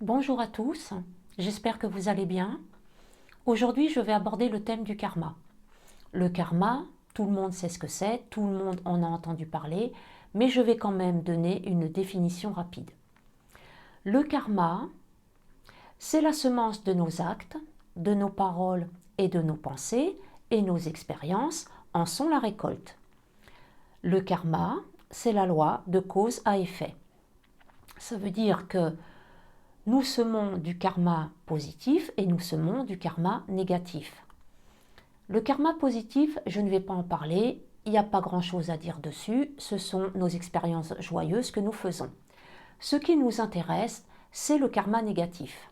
Bonjour à tous, j'espère que vous allez bien. Aujourd'hui, je vais aborder le thème du karma. Le karma, tout le monde sait ce que c'est, tout le monde en a entendu parler, mais je vais quand même donner une définition rapide. Le karma, c'est la semence de nos actes, de nos paroles et de nos pensées, et nos expériences en sont la récolte. Le karma, c'est la loi de cause à effet. Ça veut dire que nous semons du karma positif et nous semons du karma négatif. Le karma positif, je ne vais pas en parler, il n'y a pas grand-chose à dire dessus, ce sont nos expériences joyeuses que nous faisons. Ce qui nous intéresse, c'est le karma négatif.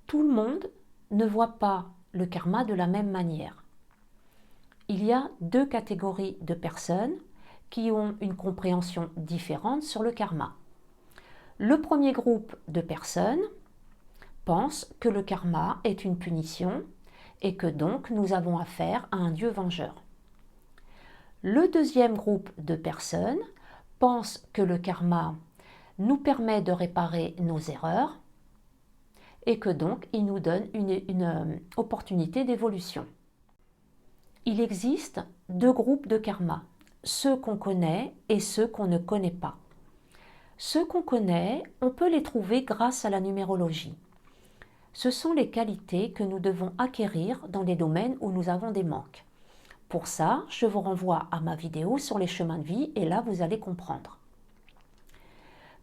Tout le monde ne voit pas le karma de la même manière. Il y a deux catégories de personnes qui ont une compréhension différente sur le karma. Le premier groupe de personnes pense que le karma est une punition et que donc nous avons affaire à un Dieu vengeur. Le deuxième groupe de personnes pense que le karma nous permet de réparer nos erreurs et que donc il nous donne une opportunité d'évolution. Il existe deux groupes de karma, ceux qu'on connaît et ceux qu'on ne connaît pas. Ceux qu'on connaît, on peut les trouver grâce à la numérologie. Ce sont les qualités que nous devons acquérir dans les domaines où nous avons des manques. Pour ça, je vous renvoie à ma vidéo sur les chemins de vie et là vous allez comprendre.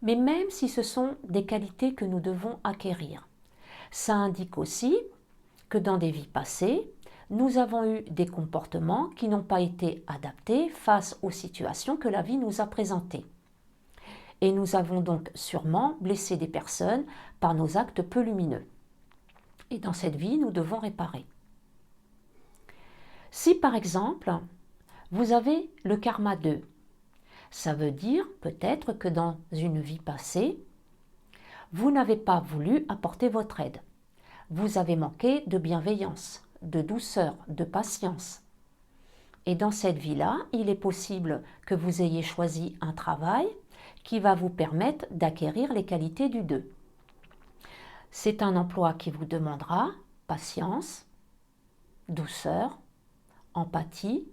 Mais même si ce sont des qualités que nous devons acquérir, ça indique aussi que dans des vies passées, nous avons eu des comportements qui n'ont pas été adaptés face aux situations que la vie nous a présentées. Et nous avons donc sûrement blessé des personnes par nos actes peu lumineux. Et dans cette vie, nous devons réparer. Si par exemple, vous avez le karma 2, ça veut dire peut-être que dans une vie passée, vous n'avez pas voulu apporter votre aide. Vous avez manqué de bienveillance, de douceur, de patience. Et dans cette vie-là, il est possible que vous ayez choisi un travail qui va vous permettre d'acquérir les qualités du 2. C'est un emploi qui vous demandera patience, douceur, empathie,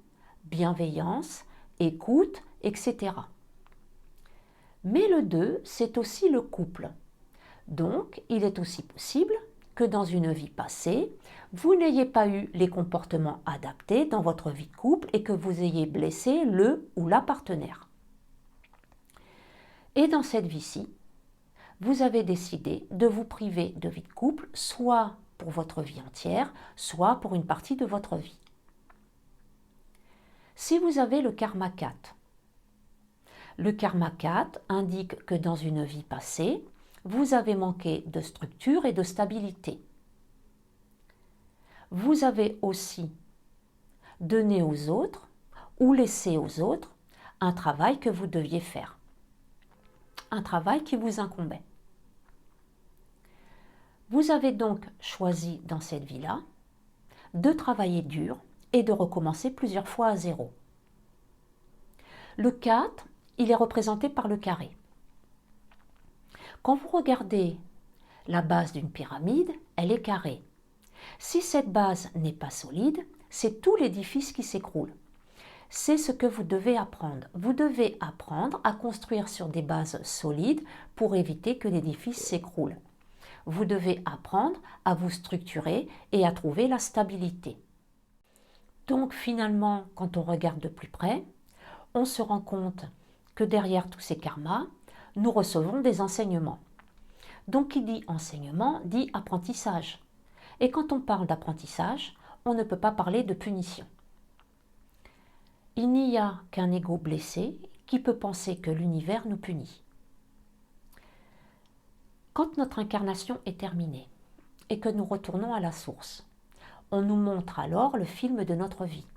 bienveillance, écoute, etc. Mais le 2, c'est aussi le couple. Donc, il est aussi possible que dans une vie passée, vous n'ayez pas eu les comportements adaptés dans votre vie de couple et que vous ayez blessé le ou la partenaire. Et dans cette vie-ci, vous avez décidé de vous priver de vie de couple, soit pour votre vie entière, soit pour une partie de votre vie. Si vous avez le karma 4, le karma 4 indique que dans une vie passée, vous avez manqué de structure et de stabilité. Vous avez aussi donné aux autres ou laissé aux autres un travail que vous deviez faire, un travail qui vous incombait. Vous avez donc choisi dans cette vie-là de travailler dur et de recommencer plusieurs fois à zéro. Le 4, il est représenté par le carré. Quand vous regardez la base d'une pyramide, elle est carrée. Si cette base n'est pas solide, c'est tout l'édifice qui s'écroule. C'est ce que vous devez apprendre. Vous devez apprendre à construire sur des bases solides pour éviter que l'édifice s'écroule. Vous devez apprendre à vous structurer et à trouver la stabilité. Donc finalement, quand on regarde de plus près, on se rend compte que derrière tous ces karmas, nous recevons des enseignements. Donc qui dit enseignement dit apprentissage. Et quand on parle d'apprentissage, on ne peut pas parler de punition. Il n'y a qu'un ego blessé qui peut penser que l'univers nous punit. Quand notre incarnation est terminée et que nous retournons à la source, on nous montre alors le film de notre vie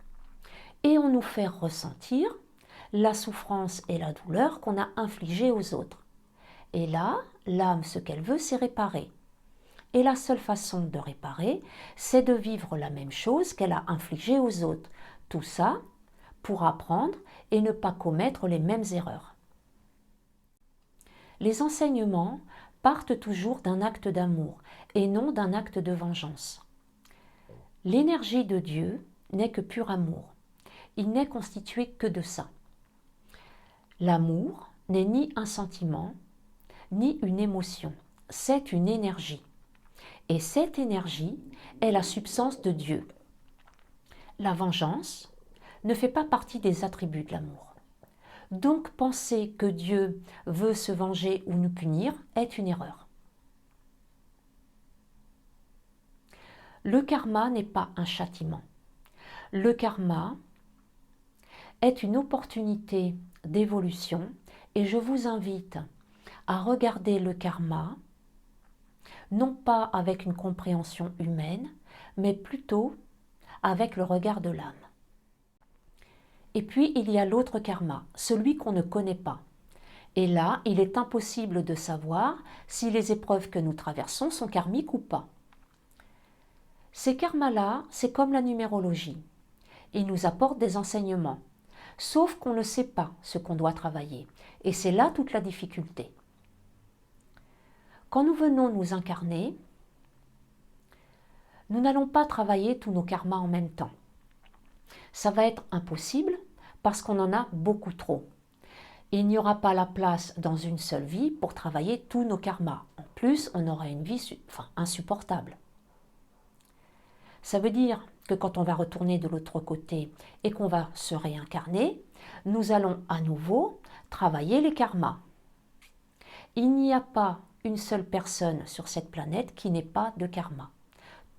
et on nous fait ressentir la souffrance et la douleur qu'on a infligées aux autres. Et là, l'âme, ce qu'elle veut, c'est réparer. Et la seule façon de réparer, c'est de vivre la même chose qu'elle a infligée aux autres. Tout ça pour apprendre et ne pas commettre les mêmes erreurs. Les enseignements partent toujours d'un acte d'amour et non d'un acte de vengeance. L'énergie de Dieu n'est que pur amour. Il n'est constitué que de ça. L'amour n'est ni un sentiment, ni une émotion. C'est une énergie. Et cette énergie est la substance de Dieu. La vengeance ne fait pas partie des attributs de l'amour. Donc penser que Dieu veut se venger ou nous punir est une erreur. Le karma n'est pas un châtiment. Le karma est une opportunité d'évolution et je vous invite à regarder le karma non pas avec une compréhension humaine, mais plutôt avec le regard de l'âme. Et puis il y a l'autre karma, celui qu'on ne connaît pas. Et là, il est impossible de savoir si les épreuves que nous traversons sont karmiques ou pas. Ces karmas-là, c'est comme la numérologie. Ils nous apportent des enseignements, sauf qu'on ne sait pas ce qu'on doit travailler. Et c'est là toute la difficulté. Quand nous venons nous incarner, nous n'allons pas travailler tous nos karmas en même temps. Ça va être impossible parce qu'on en a beaucoup trop. Il n'y aura pas la place dans une seule vie pour travailler tous nos karmas. En plus, on aura une vie insupportable. Ça veut dire que quand on va retourner de l'autre côté et qu'on va se réincarner, nous allons à nouveau travailler les karmas. Il n'y a pas une seule personne sur cette planète qui n'ait pas de karma.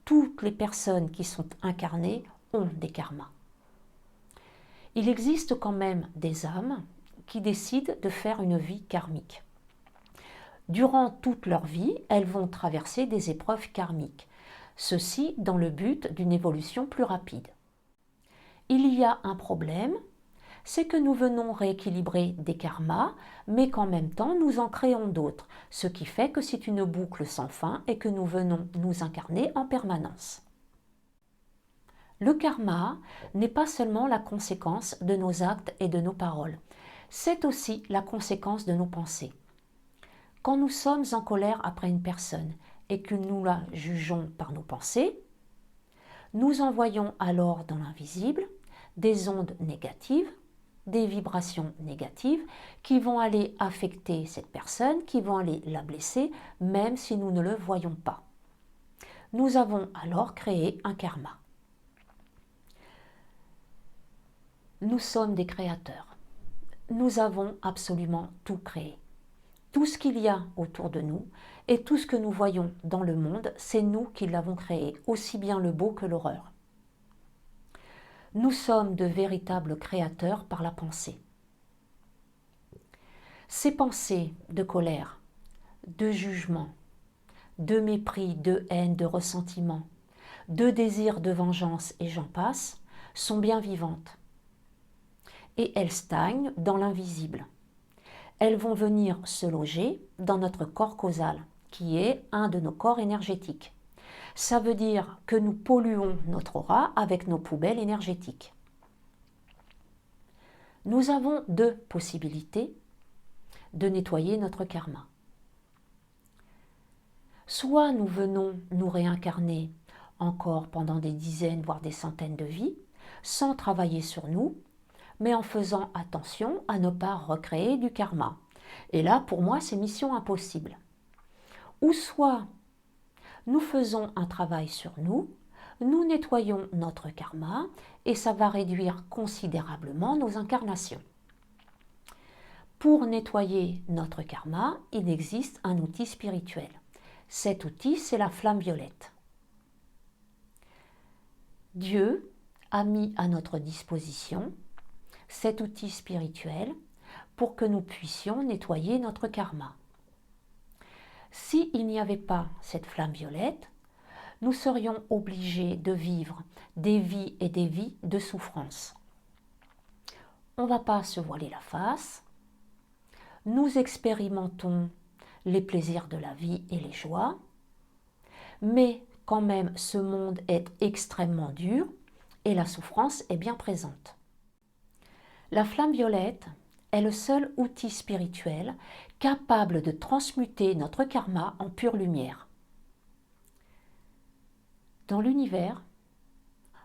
Toutes les personnes qui sont incarnées ont des karmas. Il existe quand même des âmes qui décident de faire une vie karmique. Durant toute leur vie, elles vont traverser des épreuves karmiques, ceci dans le but d'une évolution plus rapide. Il y a un problème, c'est que nous venons rééquilibrer des karmas, mais qu'en même temps nous en créons d'autres, ce qui fait que c'est une boucle sans fin et que nous venons nous incarner en permanence. Le karma n'est pas seulement la conséquence de nos actes et de nos paroles, c'est aussi la conséquence de nos pensées. Quand nous sommes en colère après une personne et que nous la jugeons par nos pensées, nous envoyons alors dans l'invisible des ondes négatives, des vibrations négatives qui vont aller affecter cette personne, qui vont aller la blesser, même si nous ne le voyons pas. Nous avons alors créé un karma. Nous sommes des créateurs. Nous avons absolument tout créé. Tout ce qu'il y a autour de nous et tout ce que nous voyons dans le monde, c'est nous qui l'avons créé, aussi bien le beau que l'horreur. Nous sommes de véritables créateurs par la pensée. Ces pensées de colère, de jugement, de mépris, de haine, de ressentiment, de désir de vengeance et j'en passe, sont bien vivantes. Et elles stagnent dans l'invisible. Elles vont venir se loger dans notre corps causal, qui est un de nos corps énergétiques. Ça veut dire que nous polluons notre aura avec nos poubelles énergétiques. Nous avons deux possibilités de nettoyer notre karma. Soit nous venons nous réincarner encore pendant des dizaines, voire des centaines de vies, sans travailler sur nous, mais en faisant attention à ne pas recréer du karma. Et là, pour moi, c'est mission impossible. Ou soit nous faisons un travail sur nous, nous nettoyons notre karma et ça va réduire considérablement nos incarnations. Pour nettoyer notre karma, il existe un outil spirituel. Cet outil, c'est la flamme violette. Dieu a mis à notre disposition cet outil spirituel pour que nous puissions nettoyer notre karma. S'il n'y avait pas cette flamme violette, nous serions obligés de vivre des vies et des vies de souffrance. On ne va pas se voiler la face, nous expérimentons les plaisirs de la vie et les joies, mais quand même ce monde est extrêmement dur et la souffrance est bien présente. La flamme violette est le seul outil spirituel capable de transmuter notre karma en pure lumière. Dans l'univers,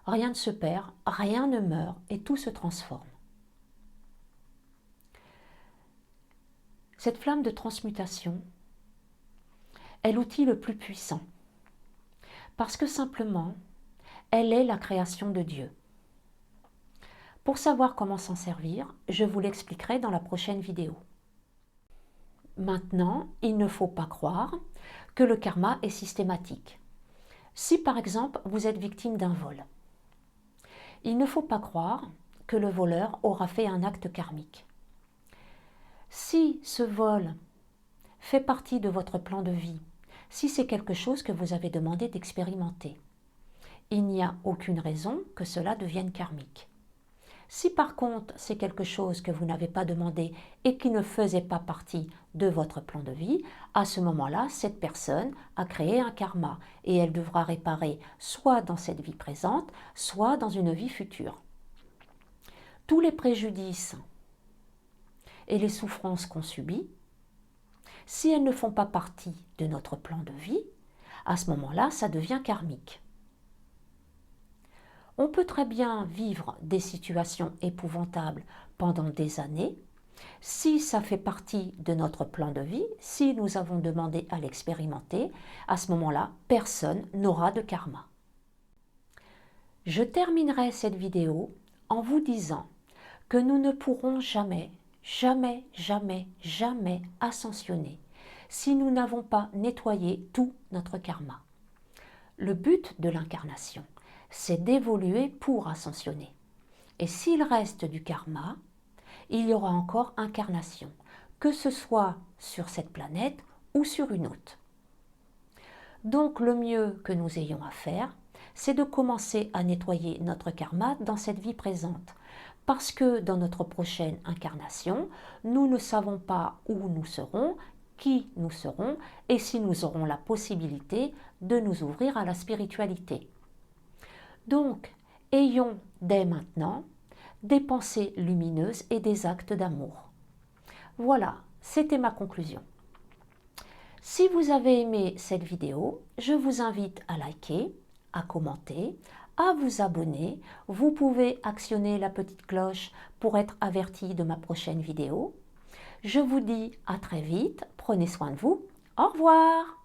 rien ne se perd, rien ne meurt et tout se transforme. Cette flamme de transmutation est l'outil le plus puissant parce que simplement, elle est la création de Dieu. Pour savoir comment s'en servir, je vous l'expliquerai dans la prochaine vidéo. Maintenant, il ne faut pas croire que le karma est systématique. Si par exemple vous êtes victime d'un vol, il ne faut pas croire que le voleur aura fait un acte karmique. Si ce vol fait partie de votre plan de vie, si c'est quelque chose que vous avez demandé d'expérimenter, il n'y a aucune raison que cela devienne karmique. Si par contre c'est quelque chose que vous n'avez pas demandé et qui ne faisait pas partie de votre plan de vie, à ce moment-là, cette personne a créé un karma et elle devra réparer soit dans cette vie présente, soit dans une vie future. Tous les préjudices et les souffrances qu'on subit, si elles ne font pas partie de notre plan de vie, à ce moment-là, ça devient karmique. On peut très bien vivre des situations épouvantables pendant des années. Si ça fait partie de notre plan de vie, si nous avons demandé à l'expérimenter, à ce moment-là, personne n'aura de karma. Je terminerai cette vidéo en vous disant que nous ne pourrons jamais, jamais, jamais, jamais ascensionner si nous n'avons pas nettoyé tout notre karma. Le but de l'incarnation, c'est d'évoluer pour ascensionner. Et s'il reste du karma, il y aura encore incarnation, que ce soit sur cette planète ou sur une autre. Donc le mieux que nous ayons à faire, c'est de commencer à nettoyer notre karma dans cette vie présente. Parce que dans notre prochaine incarnation, nous ne savons pas où nous serons, qui nous serons et si nous aurons la possibilité de nous ouvrir à la spiritualité. Donc, ayons dès maintenant des pensées lumineuses et des actes d'amour. Voilà, c'était ma conclusion. Si vous avez aimé cette vidéo, je vous invite à liker, à commenter, à vous abonner. Vous pouvez actionner la petite cloche pour être averti de ma prochaine vidéo. Je vous dis à très vite, prenez soin de vous, au revoir!